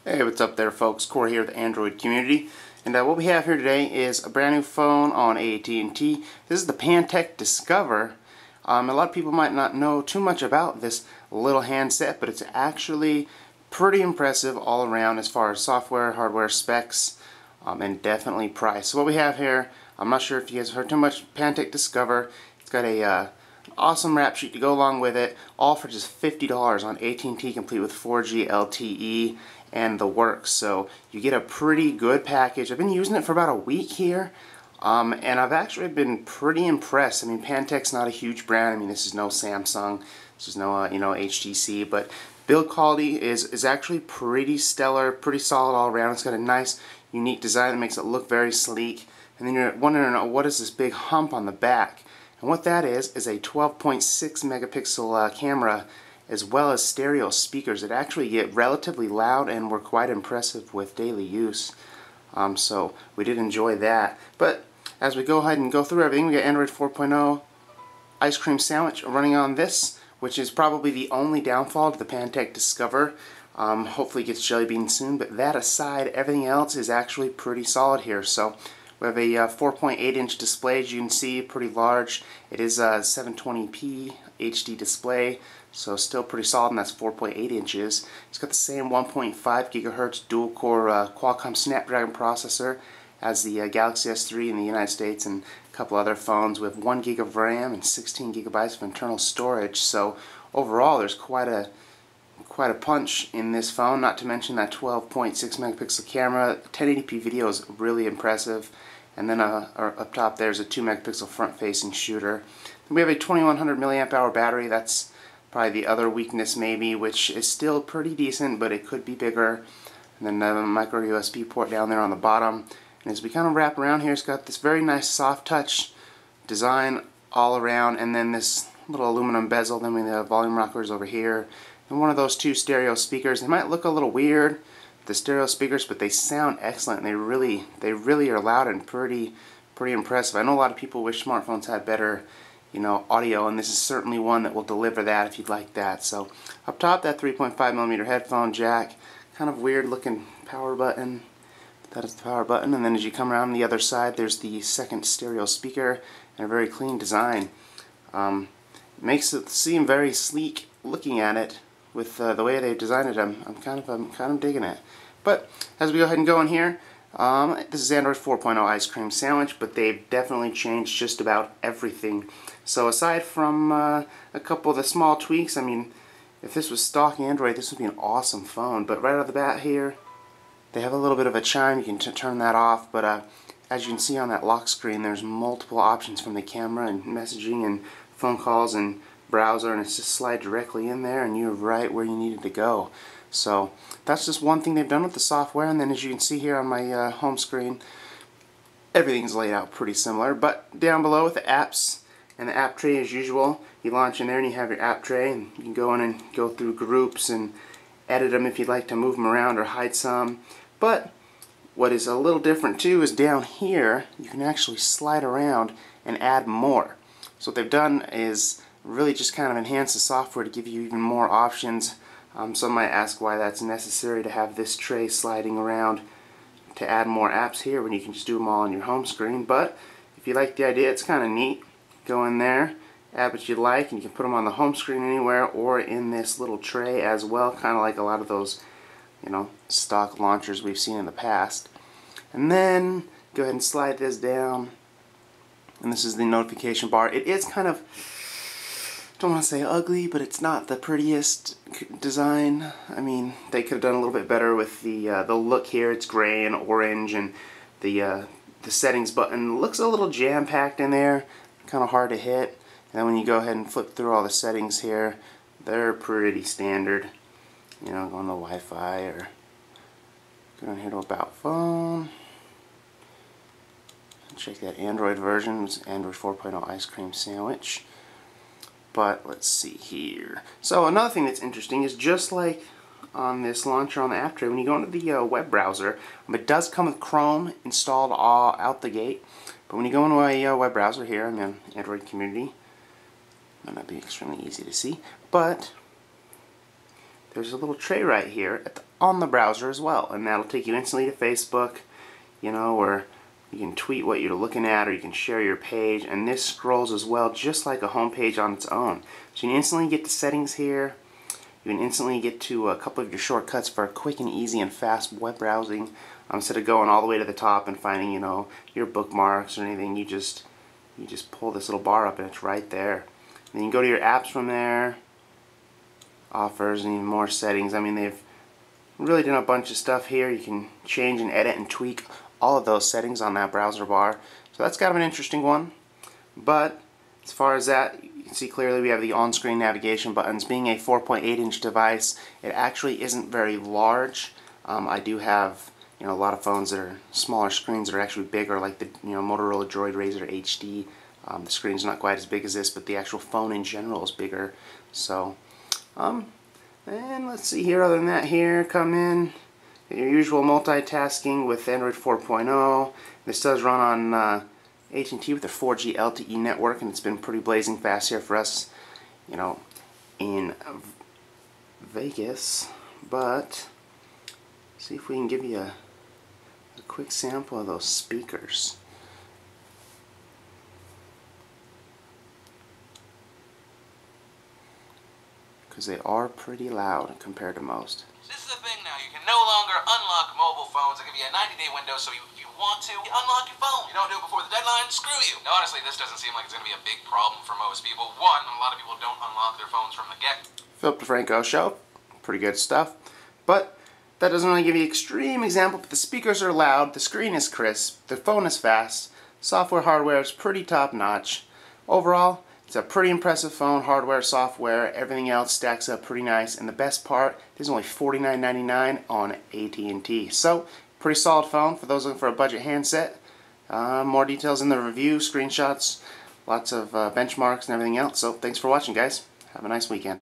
Hey, what's up there folks? Corey here with the Android community. And what we have here today is a brand new phone on AT&T. This is the Pantech Discover. A lot of people might not know too much about this little handset, but it's actually pretty impressive all around as far as software, hardware specs, and definitely price. So what we have here, I'm not sure if you guys have heard too much, Pantech Discover. It's got a awesome rap sheet to go along with it, all for just $50 on AT&T, complete with 4G LTE and the works. So you get a pretty good package. I've been using it for about a week here, and I've actually been pretty impressed. I mean, Pantech's not a huge brand. I mean, this is no Samsung, this is no HTC, but build quality is actually pretty stellar, pretty solid all around. It's got a nice, unique design that makes it look very sleek. And then you're wondering, what is this big hump on the back? And what that is a 12.6 megapixel camera, as well as stereo speakers that actually get relatively loud and were quite impressive with daily use. So we did enjoy that. But as we go ahead and go through everything, we got Android 4.0 ice cream sandwich running on this, which is probably the only downfall to the Pantech Discover. Hopefully it gets jelly bean soon, but that aside, everything else is actually pretty solid here. So we have a 4.8-inch display, as you can see, pretty large. It is a 720p HD display, so still pretty solid, and that's 4.8 inches. It's got the same 1.5 gigahertz dual-core Qualcomm Snapdragon processor as the Galaxy S3 in the United States and a couple other phones, with 1 gig of RAM and 16 gigabytes of internal storage. So overall, there's quite a punch in this phone, not to mention that 12.6 megapixel camera. 1080p video is really impressive. And then up top there's a 2 megapixel front facing shooter. Then we have a 2100 milliamp hour battery. That's probably the other weakness maybe, which is still pretty decent, but it could be bigger. And then a micro USB port down there on the bottom. And as we kind of wrap around here, it's got this very nice soft touch design all around, and then this little aluminum bezel. Then we have volume rockers over here, and one of those two stereo speakers. They might look a little weird, the stereo speakers, but they sound excellent. And they really are loud and pretty impressive. I know a lot of people wish smartphones had better, audio, and this is certainly one that will deliver that if you'd like that. So up top, that 3.5mm headphone jack, kind of weird looking power button. That is the power button, and then as you come around the other side, there's the second stereo speaker, and a very clean design. Makes it seem very sleek looking at it with the way they designed it. I'm kind of digging it. But as we go ahead and go in here, this is Android 4.0 ice cream sandwich, but they've definitely changed just about everything. So aside from a couple of the small tweaks, I mean, if this was stock Android, this would be an awesome phone. But right off the bat here, they have a little bit of a chime. You can turn that off, but as you can see on that lock screen, there's multiple options from the camera and messaging and phone calls and browser, and it's just slide directly in there and you're right where you needed to go. So that's just one thing they've done with the software. And then as you can see here on my home screen, everything's laid out pretty similar, but down below with the apps and the app tray as usual, you launch in there and you have your app tray, and you can go in and go through groups and edit them if you'd like to move them around or hide some. But what is a little different too is down here you can actually slide around and add more. So what they've done is really just kind of enhance the software to give you even more options. Some might ask why that's necessary to have this tray sliding around to add more apps here when you can just do them all on your home screen. But if you like the idea, it's kind of neat. Go in there, add what you like, and you can put them on the home screen anywhere or in this little tray as well, kind of like a lot of those stock launchers we've seen in the past. And then go ahead and slide this down, and this is the notification bar. It is kind of, don't want to say ugly, but it's not the prettiest design. I mean, they could have done a little bit better with the look here. It's gray and orange, and the settings button looks a little jam-packed in there, kind of hard to hit. And then when you go ahead and flip through all the settings here, they're pretty standard. Going to Wi-Fi, or go down here to About Phone. Check that Android version. It's Android 4.0 ice cream sandwich. But let's see here. So another thing that's interesting is, just like on this launcher on the app tray, when you go into the web browser, it does come with Chrome installed all out the gate. But when you go into a web browser here in the Android community, might not be extremely easy to see, but there's a little tray right here on the browser as well, and that'll take you instantly to Facebook, you know, or you can tweet what you're looking at, or you can share your page, and this scrolls as well just like a home page on its own. So you can instantly get to settings here. You can instantly get to a couple of your shortcuts for quick and easy and fast web browsing. Instead of going all the way to the top and finding, you know, your bookmarks or anything, you just pull this little bar up and it's right there. And then you can go to your apps from there, offers, and even more settings. I mean, they've really done a bunch of stuff here. You can change and edit and tweak all of those settings on that browser bar. So that's kind of an interesting one. But as far as that, you can see clearly we have the on-screen navigation buttons. Being a 4.8-inch device, it actually isn't very large. I do have, you know, a lot of phones that are smaller screens that are actually bigger, like the, you know, Motorola Droid Razr HD. The screen's not quite as big as this, but the actual phone in general is bigger. So, and let's see here. Other than that, here come in your usual multitasking with Android 4.0. This does run on AT&T with their 4G LTE network, and it's been pretty blazing fast here for us, you know, in Vegas. But see if we can give you a quick sample of those speakers. Because they are pretty loud compared to most. This is the thing now, you can no longer unlock mobile phones. I'll give you a 90-day window, so if you want to, you unlock your phone. You don't do it before the deadline, screw you. Now, honestly, this doesn't seem like it's going to be a big problem for most people. One, a lot of people don't unlock their phones from the get. Philip DeFranco Show, pretty good stuff. But that doesn't really give you an extreme example, but the speakers are loud, the screen is crisp, the phone is fast, software, hardware is pretty top-notch. Overall, it's a pretty impressive phone, hardware, software, everything else stacks up pretty nice, and the best part, this is only $49.99 on AT&T. So, pretty solid phone for those looking for a budget handset. More details in the review, screenshots, lots of benchmarks and everything else. So, thanks for watching, guys. Have a nice weekend.